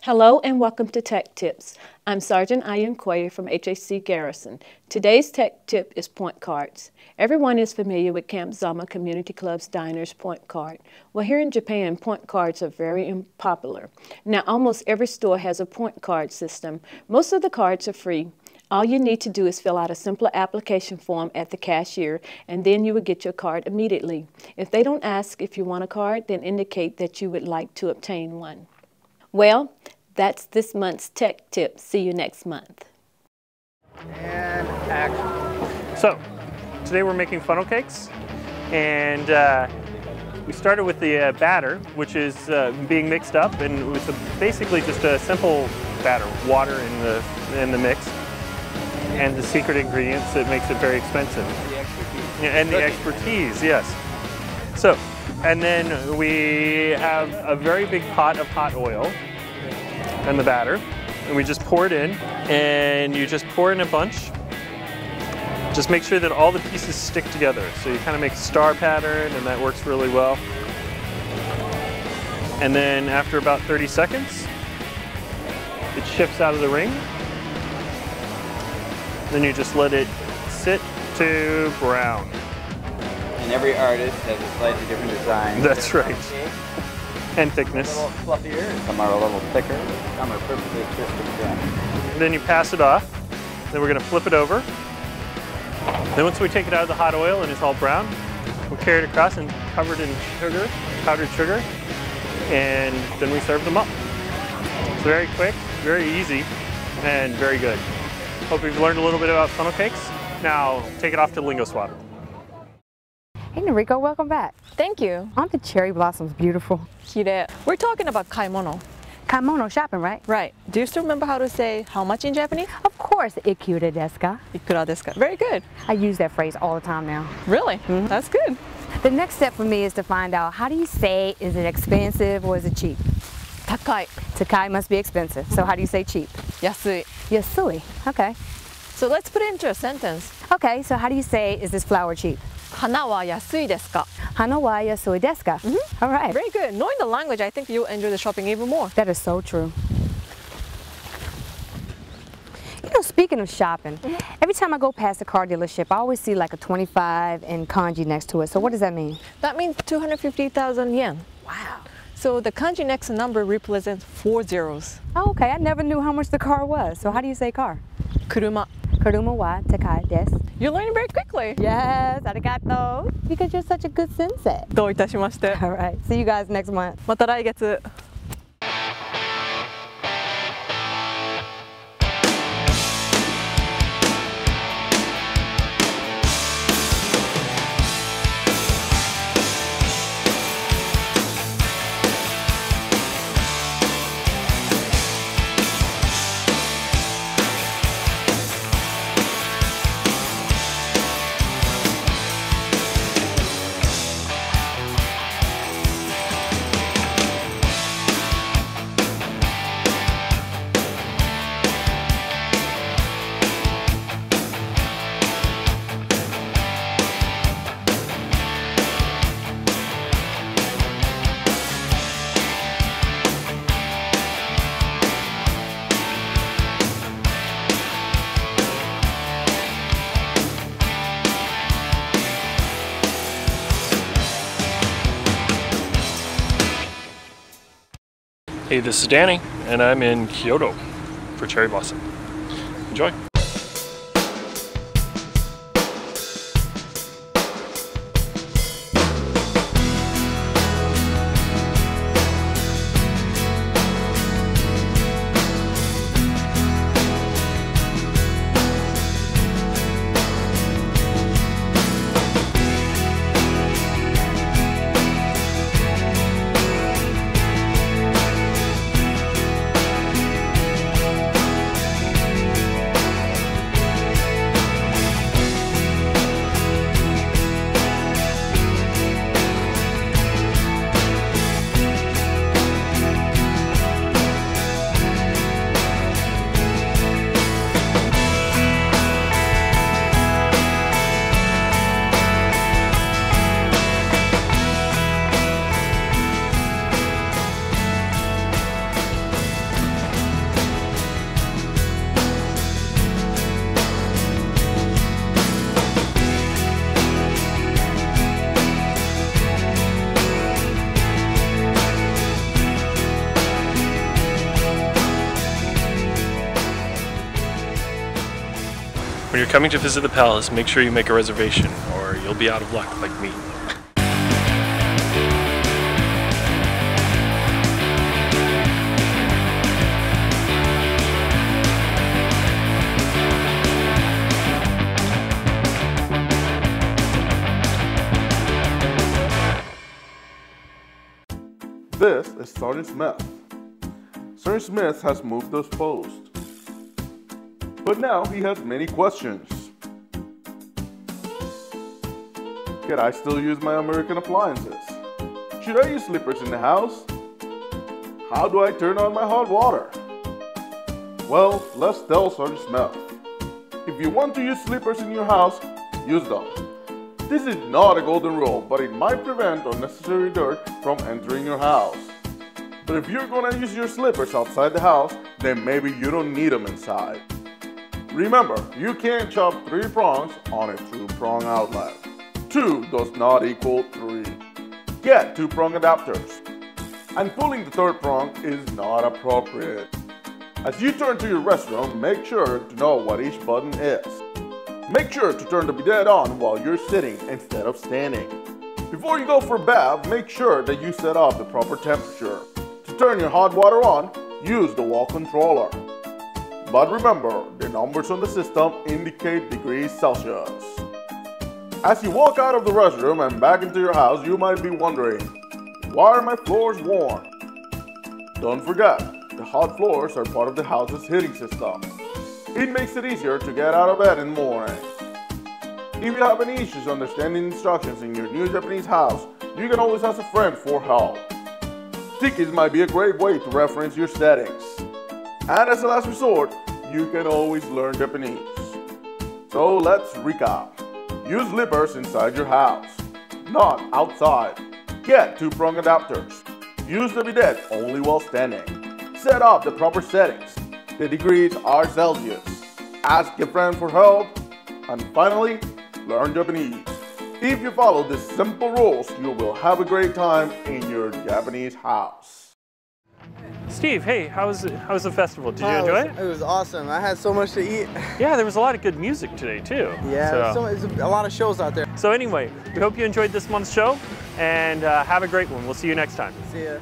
Hello and welcome to Tech Tips. I'm Sergeant Ian Quayer from HAC Garrison. Today's tech tip is point cards. Everyone is familiar with Camp Zama Community Club's Diners point card. Well, here in Japan, point cards are very popular. Now, almost every store has a point card system. Most of the cards are free. All you need to do is fill out a simple application form at the cashier, and then you will get your card immediately. If they don't ask if you want a card, then indicate that you would like to obtain one. Well, that's this month's tech tip. See you next month. And action. So, today we're making funnel cakes, and we started with the batter, which is being mixed up, and it was basically just a simple batter, water in the mix, and the secret ingredients that makes it very expensive. The expertise. And the expertise, yes. So, and then we have a very big pot of hot oil and the batter, and we just pour it in, and you just pour in a bunch. Just make sure that all the pieces stick together. So you kind of make a star pattern, and that works really well. And then after about 30 seconds, it shifts out of the ring. Then you just let it sit to brown. And every artist has a slightly different design. That's right. And thickness. A little fluffier, some are a little thicker, some are perfectly twisted thin. Then you pass it off. Then we're going to flip it over. Then once we take it out of the hot oil and it's all brown, we'll carry it across and cover it in sugar, powdered sugar, and then we serve them up. It's very quick, very easy, and very good. Hope you've learned a little bit about funnel cakes. Now take it off to Lingo Swap. Hey Noriko, welcome back. Thank you. Aren't the cherry blossoms beautiful? Kire. We're talking about kaimono. Kaimono shopping, right? Right. Do you still remember how to say how much in Japanese? Of course, ikura desu ka? Ikura desu ka? Very good. I use that phrase all the time now. Really? That's good. The next step for me is to find out, how do you say, is it expensive or is it cheap? Takai. Takai must be expensive. So how do you say cheap? Yasui. Yasui. Okay. So let's put it into a sentence. Okay, so how do you say, is this flower cheap? Hana wa yasui desu ka? Hana wa yasui desu ka? All right. Very good. Knowing the language, I think you'll enjoy the shopping even more. That is so true. You know, speaking of shopping, every time I go past a car dealership, I always see like a 25 and kanji next to it. So what does that mean? That means 250,000 yen. Wow. So the kanji next to number represents 4 zeros. Oh, okay. I never knew how much the car was. So how do you say car? Kuruma. Kuruma wa takai desu. You're learning very quickly. Yes, arigato. Because you're such a good sensei. どういたしまして。 All right. See you guys next month. また来月。Hey, this is Danny, and I'm in Kyoto for Cherry Blossom. Enjoy! When you're coming to visit the palace, make sure you make a reservation or you'll be out of luck like me. This is Sergeant Smith. Sergeant Smith has moved his post, but now he has many questions. Can I still use my American appliances? Should I use slippers in the house? How do I turn on my hot water? Well, let's tell Sergeant Smith. If you want to use slippers in your house, use them. This is not a golden rule, but it might prevent unnecessary dirt from entering your house. But if you're gonna use your slippers outside the house, then maybe you don't need them inside. Remember, you can't chop 3 prongs on a 2-prong outlet. 2 does not equal 3. Get 2-prong adapters. And pulling the 3rd prong is not appropriate. As you turn to your restroom, make sure to know what each button is. Make sure to turn the bidet on while you're sitting instead of standing. Before you go for a bath, make sure that you set up the proper temperature. To turn your hot water on, use the wall controller. But remember, the numbers on the system indicate degrees Celsius. As you walk out of the restroom and back into your house, you might be wondering, why are my floors warm? Don't forget, the hot floors are part of the house's heating system. It makes it easier to get out of bed in the morning. If you have any issues understanding instructions in your new Japanese house, you can always ask a friend for help. Tikis might be a great way to reference your settings. And as a last resort, you can always learn Japanese. So let's recap. Use slippers inside your house, not outside. Get 2-prong adapters. Use the bidet only while standing. Set up the proper settings. The degrees are Celsius. Ask a friend for help. And finally, learn Japanese. If you follow these simple rules, you will have a great time in your Japanese house. Steve, hey, how was the festival? Did you enjoy it? It was awesome. I had so much to eat. Yeah, there was a lot of good music today too. Yeah, there's a lot of shows out there. So anyway, we hope you enjoyed this month's show and have a great one. We'll see you next time. See ya.